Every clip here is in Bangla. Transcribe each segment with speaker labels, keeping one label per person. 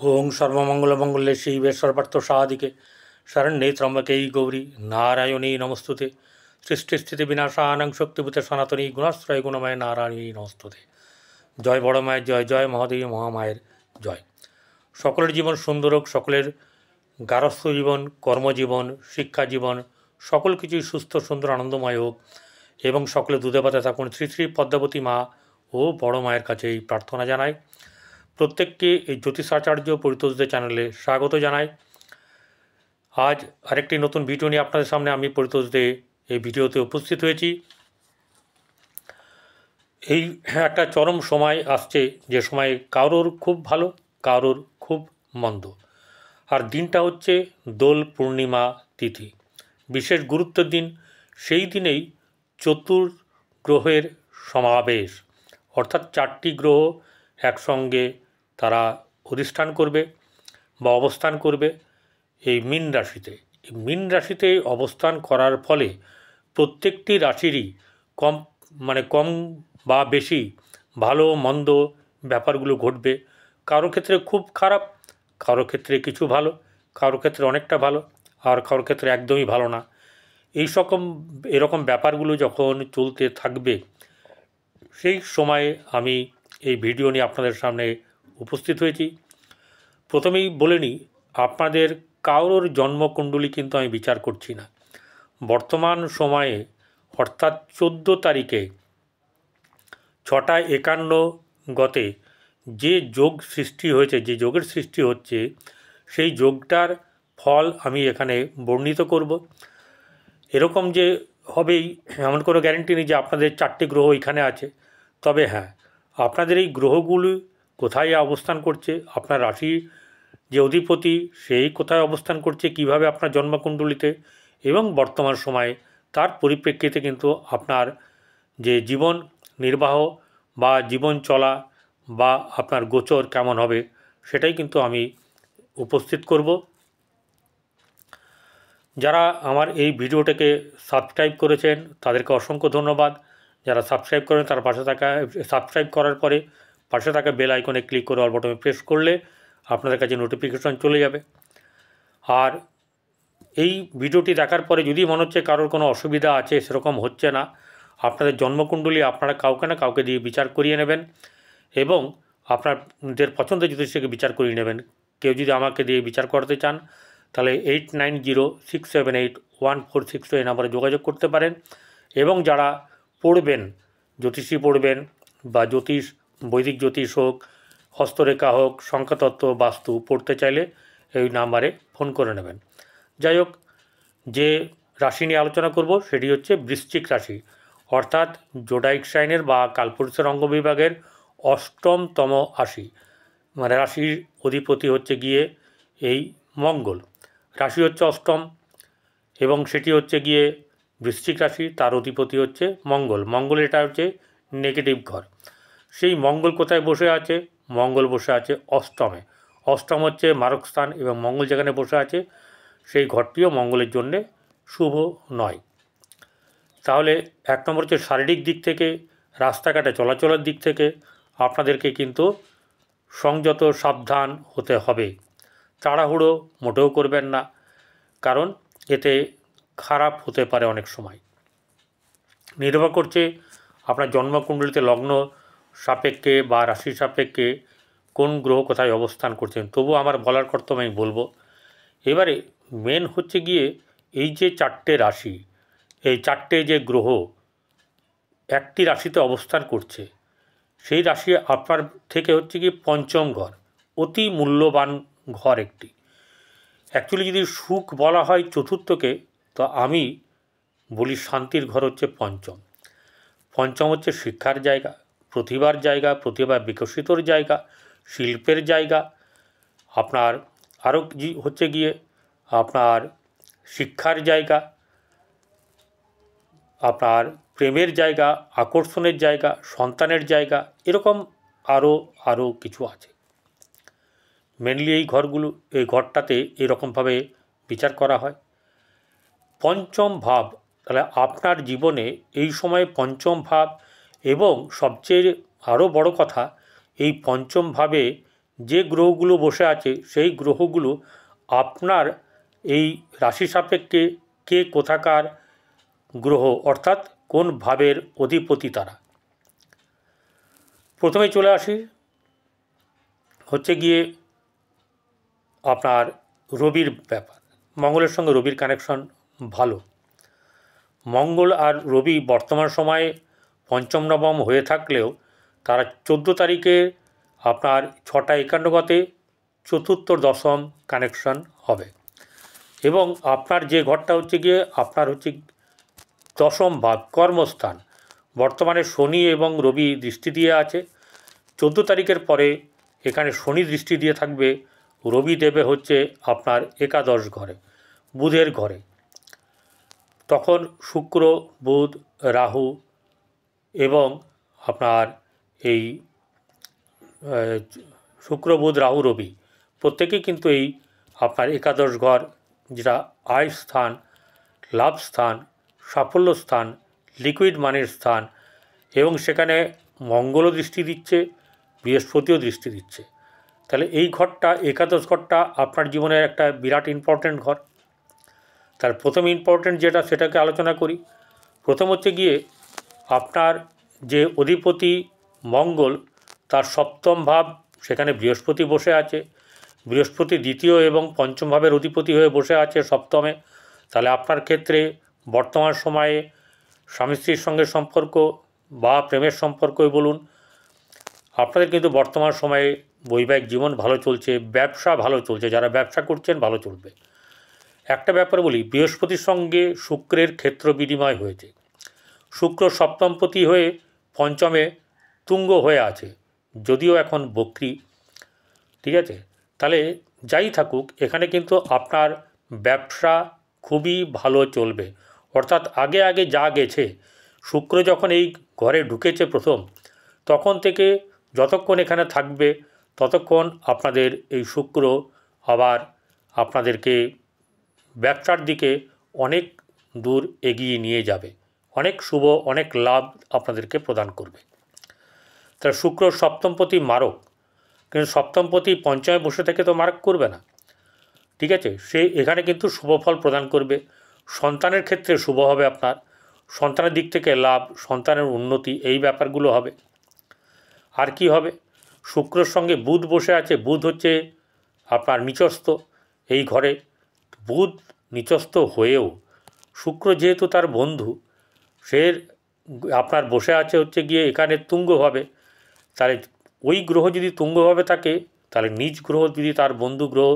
Speaker 1: ओं सर्वमंगलमंगल्ये शिवे सर्वार्थसाधिके शरण्ये त्र्यंबके गौरी नारायणी नमस्तुते सृष्टिस्थिति विनाशानां शक्तिभूते सनातनी गुणाश्रय गुणमय नारायणी नमस्तुते। जय बड़ माয়ের जय जय महादेवी महामाয়ের जय। সকলের জীবন সুন্দর হোক, সকলের গারস্থ জীবন, কর্মজীবন, শিক্ষা জীবন সকল কিছুই সুস্থ সুন্দর আনন্দময় হোক এবং সকলে দুধে পাতে থাকুন। শ্রী শ্রী পদ্মাবতী মা ও বড় মায়ের কাছে এই প্রার্থনা জানাই। প্রত্যেককে এই জ্যোতিষাচার্য পরিতোষদের চ্যানেলে স্বাগত জানাই। আজ আরেকটি নতুন ভিডিও নিয়ে আপনাদের সামনে আমি পরিতোষ দে এই ভিডিওতে উপস্থিত হয়েছি। এই একটা চরম সময় আসছে, যে সময় কারোর খুব ভালো, কারোর খুব মন্দ। আর দিনটা হচ্ছে দোল পূর্ণিমা তিথি, বিশেষ গুরুত্বের দিন। সেই দিনেই চতুর্গ্রহের সমাবেশ, অর্থাৎ 4টি গ্রহ একসঙ্গে তারা অধিষ্ঠান করবে বা অবস্থান করবে এই মীন রাশিতে। এই মীন রাশিতে অবস্থান করার ফলে প্রত্যেকটি রাশিরই কম বা বেশি ভালো মন্দ ব্যাপারগুলো ঘটবে। কারো ক্ষেত্রে খুব খারাপ, কারো ক্ষেত্রে কিছু ভালো, কারো ক্ষেত্রে অনেকটা ভালো, আর কারো ক্ষেত্রে একদমই ভালো না। এরকম ব্যাপারগুলো যখন চলতে থাকবে, সেই সময়ে আমি এই ভিডিও নিয়ে আপনাদের সামনে উপস্থিত হয়েছি। প্রথমেই বলে নিই, আপনাদের কারোর জন্মকুণ্ডলী কিন্তু আমি বিচার করছি না। বর্তমান সময়ে অর্থাৎ 14 তারিখে 6:51 গতে যে যোগ সৃষ্টি হয়েছে, যে যোগের সৃষ্টি হচ্ছে, সেই যোগটার ফল আমি এখানে বর্ণিত করব। এরকম যে হবেই এমন কোনো গ্যারেন্টি নেই যে আপনাদের 4টি গ্রহ এখানে আছে। তবে হ্যাঁ, আপনাদের এই গ্রহগুলি কোথায় অবস্থান করছে, আপনার রাশি যে অধিপতি সেই কোথায় অবস্থান করছে, কিভাবে আপনার জন্মকুণ্ডলিতে, এবং বর্তমান সময়ে তার পরিপ্রেক্ষিতে কিন্তু আপনার যে জীবন নির্বাহ বা জীবন চলা বা আপনার গোচর কেমন হবে, সেটাই কিন্তু আমি উপস্থিত করব। যারা আমার এই ভিডিওটাকে সাবস্ক্রাইব করেছেন তাদেরকে অসংখ্য ধন্যবাদ। যারা সাবস্ক্রাইব করেন তার সাবস্ক্রাইব করার পরে পাশে থাকা বেল আইকনে ক্লিক করে অল বাটনে প্রেস করলে আপনাদের কাছে নোটিফিকেশন চলে যাবে। আর এই ভিডিওটি দেখার পরে যদি মনে হচ্ছে কারোর কোনো অসুবিধা আছে, সেরকম হচ্ছে না, আপনাদের জন্মকুণ্ডলী আপনারা কাউকে না কাউকে দিয়ে বিচার করিয়ে নেবেন এবং আপনাদের পছন্দের জ্যোতিষীকে বিচার করিয়ে নেবেন। কেউ যদি আমাকে দিয়ে বিচার করাতে চান তাহলে 8906781462 এই নাম্বারে যোগাযোগ করতে পারেন। এবং যারা পড়বেন, জ্যোতিষী পড়বেন বা বৈদিক জ্যোতিষ হোক, হস্তরেখা হোক, সংখ্যাতত্ত্ব, বাস্তু পড়তে চাইলে এই নাম্বারে ফোন করে নেবেন। যাই হোক, যে রাশি নিয়ে আলোচনা করব সেটি হচ্ছে বৃশ্চিক রাশি, অর্থাৎ জোডাইক সাইনের বা কালপুরুষের অঙ্গ বিভাগের 8মতম রাশির অধিপতি হচ্ছে গিয়ে এই মঙ্গল। রাশি হচ্ছে 8ম এবং সেটি হচ্ছে গিয়ে বৃশ্চিক রাশি, তার অধিপতি হচ্ছে মঙ্গল। মঙ্গল এটা হচ্ছে নেগেটিভ ঘর। সেই মঙ্গল কোথায় বসে আছে? মঙ্গল বসে আছে 8মে। 8ম হচ্ছে মারক স্থান এবং মঙ্গল যেখানে বসে আছে সেই ঘরটিও মঙ্গলের জন্যে শুভ নয়। তাহলে 1 নম্বর হচ্ছে শারীরিক দিক থেকে, রাস্তাঘাটে চলাচলের দিক থেকে আপনাদেরকে কিন্তু সংযত সাবধান হতে হবে। তাড়াহুড়ো মোটেও করবেন না, কারণ এতে খারাপ হতে পারে অনেক সময়। নির্ভর করছে আপনার জন্মকুণ্ডলিতে লগ্ন সাপেক্ষে বা রাশি সাপেক্ষে কোন গ্রহ কোথায় অবস্থান করছেন। তবু আমার বলার কর্তব্য আমি বলবো। এবারে মেন হচ্ছে গিয়ে এই যে 4টে রাশি, এই 4টে যে গ্রহ একটি রাশিতে অবস্থান করছে, সেই রাশি আপনার থেকে হচ্ছে গিয়ে 5ম ঘর, অতি মূল্যবান ঘর একটি। অ্যাকচুয়ালি যদি সুখ বলা হয় চতুর্থকে, তো আমি বলি শান্তির ঘর হচ্ছে 5ম। 5ম হচ্ছে শিক্ষার জায়গা, প্রতিভার জায়গা, প্রতিভা বিকশিতর জায়গা, শিল্পের জায়গা, আপনার আরও হচ্ছে গিয়ে আপনার শিক্ষার জায়গা, আপনার প্রেমের জায়গা, আকর্ষণের জায়গা, সন্তানের জায়গা, এরকম আরও কিছু আছে। মেনলি এই ঘরটাতে এরকমভাবে বিচার করা হয়। 5ম ভাব, তাহলে আপনার জীবনে এই সময় 5ম ভাব, এবং সবচেয়ে আরও বড় কথা, এই 5ম ভাবে যে গ্রহগুলো বসে আছে সেই গ্রহগুলো আপনার এই রাশি সাপেক্ষে কে কোথাকার গ্রহ, অর্থাৎ কোন ভাবের অধিপতি তারা। প্রথমে চলে আসি হচ্ছে গিয়ে আপনার রবির ব্যাপার। মঙ্গলের সঙ্গে রবির কানেকশন ভালো। মঙ্গল আর রবি বর্তমান সময়ে পঞ্চম নবম হয়ে থাকলেও তারা 14 তারিখে আপনার 6টা 51 গতে চতুর্থ দশম কানেকশন হবে। এবং আপনার যে ঘরটা হচ্ছে গিয়ে আপনার হচ্ছে দশম ভাব, কর্মস্থান, বর্তমানে শনি এবং রবি দৃষ্টি দিয়ে আছে। 14 তারিখের পরে এখানে শনি দৃষ্টি দিয়ে থাকবে, রবি দেবে হচ্ছে আপনার একাদশ ঘরে, বুধের ঘরে। তখন শুক্র, বুধ, রাহু এবং আপনার এই শুক্র, বুধ, রাহু, রবি প্রত্যেকেই কিন্তু এই আপনার একাদশ ঘর, যেটা আয় স্থান, লাভ স্থান, সাফল্য স্থান, লিকুইড মানির স্থান, এবং সেখানে মঙ্গলও দৃষ্টি দিচ্ছে, বৃহস্পতিও দৃষ্টি দিচ্ছে। তাহলে এই ঘরটা, একাদশ ঘরটা আপনার জীবনের একটা বিরাট ইম্পর্ট্যান্ট ঘর। তার প্রথম ইম্পর্ট্যান্ট যেটা, সেটাকে আলোচনা করি। প্রথম হচ্ছে গিয়ে আপনার যে অধিপতি মঙ্গল, তার সপ্তম ভাব, সেখানে বৃহস্পতি বসে আছে। বৃহস্পতি দ্বিতীয় এবং পঞ্চম ভাবের অধিপতি হয়ে বসে আছে সপ্তমে। তাহলে আপনার ক্ষেত্রে বর্তমান সময়ে স্বামী স্ত্রীর সঙ্গে সম্পর্ক বা প্রেমের সম্পর্কই বলুন, আপনাদের কিন্তু বর্তমান সময়ে বৈবাহিক জীবন ভালো চলছে, ব্যবসা ভালো চলছে, যারা ব্যবসা করছেন ভালো চলবে। একটা ব্যাপার বলি, বৃহস্পতির সঙ্গে শুক্রের ক্ষেত্র বিনিময় হয়েছে। শুক্র সপ্তমপতি হয়ে পঞ্চমে তুঙ্গ হয়ে আছে, যদিও এখন বক্রী, ঠিক আছে। তাহলে যাই থাকুক, এখানে কিন্তু আপনার ব্যবসা খুবই ভালো চলবে। অর্থাৎ আগে আগে যা গেছে, শুক্র যখন এই ঘরে ঢুকেছে প্রথম, তখন থেকে যতক্ষণ এখানে থাকবে ততক্ষণ আপনাদের এই শুক্র আবার আপনাদেরকে ব্যবসার দিকে অনেক দূর এগিয়ে নিয়ে যাবে, অনেক শুভ, অনেক লাভ আপনাদেরকে প্রদান করবে। তার শুক্র সপ্তমপতি মারক, কিন্তু সপ্তমপতি পঞ্চমে বসে থেকে তো মারক করবে না, ঠিক আছে। সে এখানে কিন্তু শুভ ফল প্রদান করবে। সন্তানের ক্ষেত্রে শুভ হবে, আপনার সন্তানের দিক থেকে লাভ, সন্তানের উন্নতি, এই ব্যাপারগুলো হবে। আর কি হবে, শুক্রের সঙ্গে বুধ বসে আছে। বুধ হচ্ছে আপনার নিচস্থ এই ঘরে। বুধ নিচস্থ হয়েও শুক্র যেহেতু তার বন্ধু, সে আপনার বসে আছে হচ্ছে গিয়ে এখানে তুঙ্গভাবে। তাহলে ওই গ্রহ যদি তুঙ্গভাবে থাকে, তাহলে নিজ গ্রহ যদি তার বন্ধু গ্রহ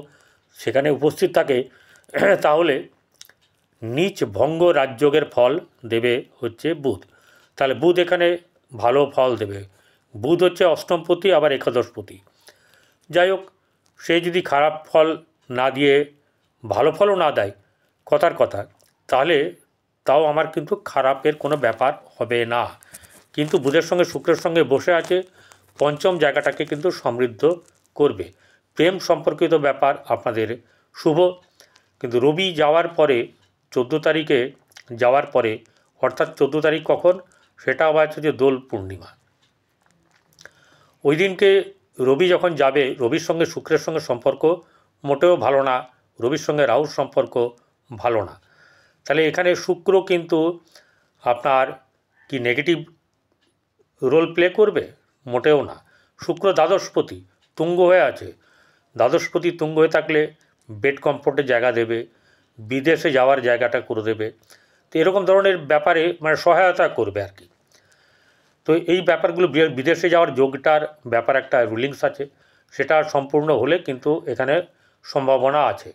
Speaker 1: সেখানে উপস্থিত থাকে, তাহলে নিচ ভঙ্গ রাজযোগের ফল দেবে হচ্ছে বুধ। তাহলে বুধ এখানে ভালো ফল দেবে। বুধ হচ্ছে অষ্টমপতি, আবার একাদশপতি। যাই হোক, সে যদি খারাপ ফল না দিয়ে ভালো ফলও না দেয়, কথার কথা, তাহলে তাও আমার কিন্তু খারাপের কোনো ব্যাপার হবে না। কিন্তু বুধের সঙ্গে শুক্রের সঙ্গে বসে আছে, পঞ্চম জায়গাটাকে কিন্তু সমৃদ্ধ করবে। প্রেম সম্পর্কিত ব্যাপার আপনাদের শুভ। কিন্তু রবি যাওয়ার পরে 14 তারিখে যাওয়ার পরে, অর্থাৎ 14 তারিখ কখন, সেটা আবার হচ্ছে দোল পূর্ণিমা। ওই দিনকে রবি যখন যাবে, রবির সঙ্গে শুক্রের সঙ্গে সম্পর্ক মোটেও ভালো না, রবির সঙ্গে রাহুর সম্পর্ক ভালো না। তাহলে এখানে শুক্র কিন্তু আপনার কি নেগেটিভ রোল প্লে করবে? মোটেও না। শুক্র দ্বাদশপতি তুঙ্গ হয়ে আছে। দ্বাদশপতি তুঙ্গ হয়ে থাকলে বেড কমফোর্টের জায়গা দেবে, বিদেশে যাওয়ার জায়গাটা করে দেবে। তো এরকম ধরনের ব্যাপারে মানে সহায়তা করবে আর কি। তো এই ব্যাপারগুলো, বিদেশে যাওয়ার যোগটার ব্যাপার একটা রুলিংস আছে, সেটা সম্পূর্ণ হলে কিন্তু এখানে সম্ভাবনা আছে।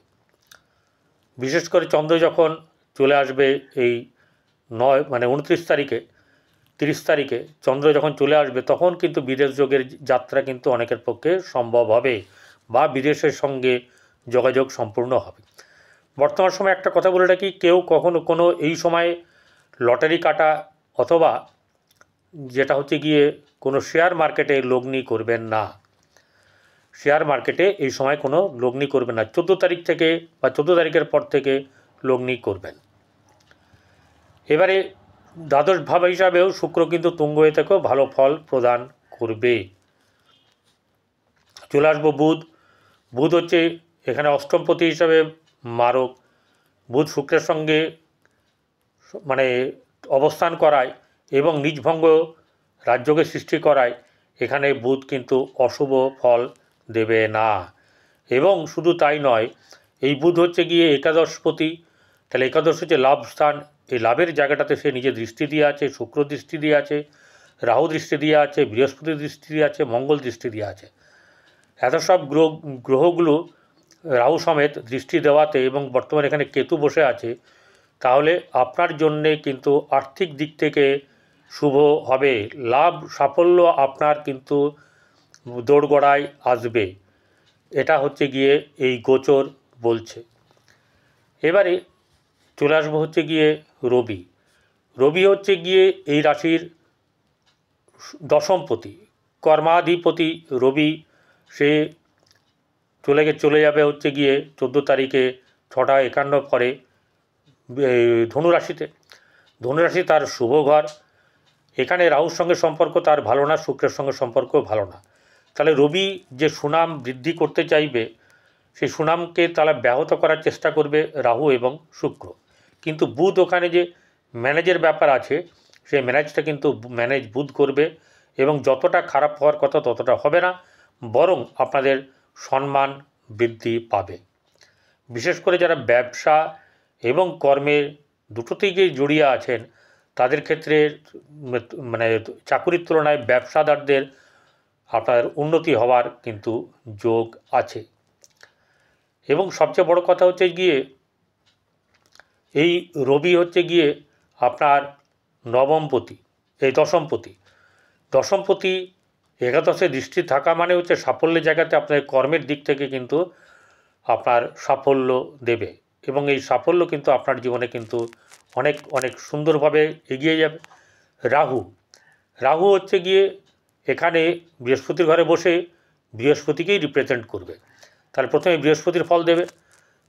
Speaker 1: বিশেষ করে চন্দ্র যখন চলে আসবে এই 29 তারিখে, 30 তারিখে চন্দ্র যখন চলে আসবে, তখন কিন্তু বিদেশ যোগের যাত্রা কিন্তু অনেকের পক্ষে সম্ভব হবে, বা বিদেশের সঙ্গে যোগাযোগ সম্পূর্ণ হবে। বর্তমান সময়ে একটা কথা বলে রাখি, কেউ কখনো কোনো এই সময়ে লটারি কাটা অথবা যেটা হচ্ছে গিয়ে কোনো শেয়ার মার্কেটে লগ্নি করবেন না। শেয়ার মার্কেটে এই সময় কোনো লগ্নি করবেন না। 14 তারিখ থেকে বা 14 তারিখের পর থেকে লগ্নি করবেন। এবারে দ্বাদশ ভাব হিসাবেও শুক্র কিন্তু তুঙ্গ হয়ে থেকেও ভালো ফল প্রদান করবে। চলে আসবো বুধ। বুধ হচ্ছে এখানে অষ্টমপতি হিসাবে মারক। বুধ শুক্রের সঙ্গে মানে অবস্থান করায় এবং নিজভঙ্গ রাজযোগের সৃষ্টি করায় এখানে বুধ কিন্তু অশুভ ফল দেবে না। এবং শুধু তাই নয়, এই বুধ হচ্ছে গিয়ে একাদশপতি। তাহলে একাদশ হচ্ছে লাভ স্থান। এই লাভের জায়গাটাতে সে নিজে দৃষ্টি দিয়ে আছে, শুক্র দৃষ্টি দিয়ে আছে, রাহু দৃষ্টি দিয়ে আছে, বৃহস্পতি দৃষ্টি দিয়ে আছে, মঙ্গল দৃষ্টি দিয়ে আছে। এত সব গ্রহগুলো রাহু সমেত দৃষ্টি দেওয়াতে এবং বর্তমানে এখানে কেতু বসে আছে, তাহলে আপনার জন্যে কিন্তু আর্থিক দিক থেকে শুভ হবে। লাভ সাফল্য আপনার কিন্তু দোরগোড়ায় আসবে, এটা হচ্ছে গিয়ে এই গোচর বলছে। এবারে চলে আসবো হচ্ছে গিয়ে রবি। রবি হচ্ছে গিয়ে এই রাশির দশমপতি, কর্মাধিপতি রবি। সে চলে যাবে হচ্ছে গিয়ে 14 তারিখে 6:51 পরে ধনুরাশিতে। ধনুরাশি তার শুভ ঘর। এখানে রাহুর সঙ্গে সম্পর্ক তার ভালো না, শুক্রের সঙ্গে সম্পর্ক ভালো না। তাহলে রবি যে সুনাম বৃদ্ধি করতে চাইবে, সেই সুনামকে তারা ব্যাহত করার চেষ্টা করবে রাহু এবং শুক্র। কিন্তু বুধ ওখানে যে ম্যানেজের ব্যাপার আছে, সেই ম্যানেজটা কিন্তু ম্যানেজ বুধ করবে এবং যতটা খারাপ হওয়ার কথা ততটা হবে না, বরং আপনাদের সম্মান বৃদ্ধি পাবে। বিশেষ করে যারা ব্যবসা এবং কর্মের দুটোতেই জড়িয়ে আছেন, তাদের ক্ষেত্রে মানে চাকুরির তুলনায় ব্যবসাদারদের আপনার উন্নতি হওয়ার কিন্তু যোগ আছে। এবং সবচেয়ে বড় কথা হচ্ছে গিয়ে এই রবি হচ্ছে গিয়ে আপনার নবমপতি, এই দশমপতি। দশমপতি একাদশে দৃষ্টি থাকা মানে হচ্ছে সাফল্যের জায়গাতে আপনার কর্মের দিক থেকে কিন্তু আপনার সাফল্য দেবে এবং এই সাফল্য কিন্তু আপনার জীবনে কিন্তু অনেক অনেক সুন্দরভাবে এগিয়ে যাবে। রাহু হচ্ছে গিয়ে এখানে বৃহস্পতির ঘরে বসে বৃহস্পতিকেই রিপ্রেজেন্ট করবে। তাহলে প্রথমে বৃহস্পতির ফল দেবে,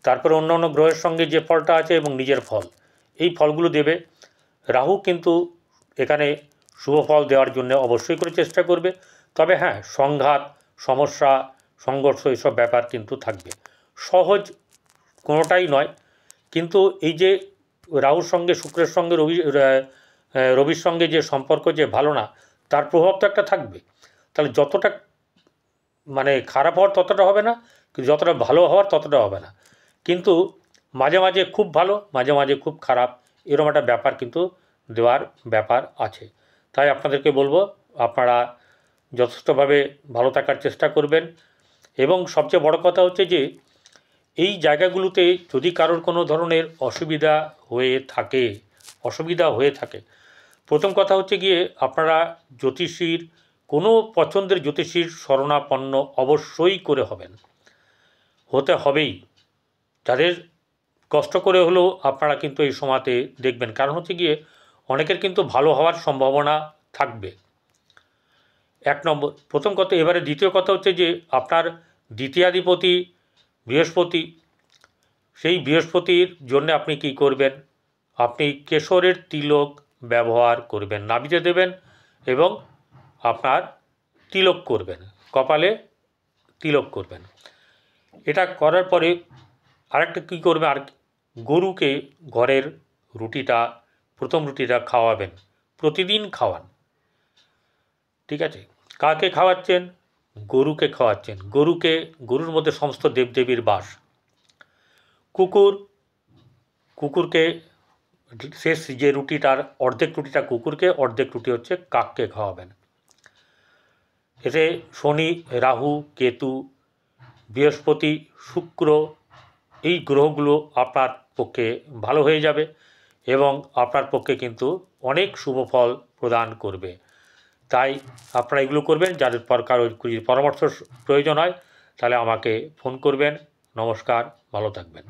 Speaker 1: তারপরে অন্য অন্য গ্রহের সঙ্গে যে ফলটা আছে এবং নিজের ফল, এই ফলগুলো দেবে। রাহু কিন্তু এখানে শুভ ফল দেওয়ার জন্য অবশ্যই করে চেষ্টা করবে। তবে হ্যাঁ, সংঘাত, সমস্যা, সংঘর্ষ এসব ব্যাপার কিন্তু থাকবে। সহজ কোনোটাই নয়, কিন্তু এই যে রাহুর সঙ্গে শুক্রের সঙ্গে রবির সঙ্গে যে সম্পর্ক যে ভালো না, তার প্রভাব তো একটা থাকবে। তাহলে যতটা মানে খারাপ হওয়ার ততটা হবে না, কিন্তু যতটা ভালো হওয়ার ততটা হবে না। কিন্তু মাঝে মাঝে খুব ভালো, মাঝে মাঝে খুব খারাপ, এরকম একটা ব্যাপার কিন্তু দেওয়ার ব্যাপার আছে। তাই আপনাদেরকে বলবো, আপনারা যথেষ্টভাবে ভালো থাকার চেষ্টা করবেন। এবং সবচেয়ে বড় কথা হচ্ছে যে এই জায়গাগুলোতে যদি কারোর কোনো ধরনের অসুবিধা হয়ে থাকে, প্রথম কথা হচ্ছে গিয়ে আপনারা জ্যোতিষীর কোনো পছন্দের জ্যোতিষীর শরণাপন্ন অবশ্যই করে হতে হবেই। যাদের কষ্ট করে হলেও আপনারা কিন্তু এই সময়তে দেখবেন, কারণ হচ্ছে গিয়ে অনেকের কিন্তু ভালো হওয়ার সম্ভাবনা থাকবে। 1 নম্বর প্রথম কথা। এবারে দ্বিতীয় কথা হচ্ছে যে আপনার দ্বিতীয়াধিপতি বৃহস্পতি, সেই বৃহস্পতির জন্য আপনি কি করবেন, আপনি কেশরের তিলক ব্যবহার করবেন, নাভিতে দেবেন এবং আপনার তিলক করবেন, কপালে তিলক করবেন। এটা করার পরে আরেকটা কী করবে, আর গরুকে ঘরের প্রথম রুটিটা খাওয়াবেন, প্রতিদিন খাওয়ান। ঠিক আছে? কাকে খাওয়াচ্ছেন? গরুকে খাওয়াচ্ছেন। গরুর মধ্যে সমস্ত দেবদেবীর বাস। কুকুরকে শেষ যে রুটিটার অর্ধেক রুটিটা কুকুরকে, অর্ধেক রুটি হচ্ছে কাককে খাওয়াবেন। এতে শনি, রাহু, কেতু, বৃহস্পতি, শুক্র এই গ্রহগুলো আপনার পক্ষে ভালো হয়ে যাবে এবং আপনার পক্ষে কিন্তু অনেক শুভ ফল প্রদান করবে। তাই আপনারা এগুলো করবেন। যাদের কারোর পরামর্শ প্রয়োজন হয় তাহলে আমাকে ফোন করবেন। নমস্কার, ভালো থাকবেন।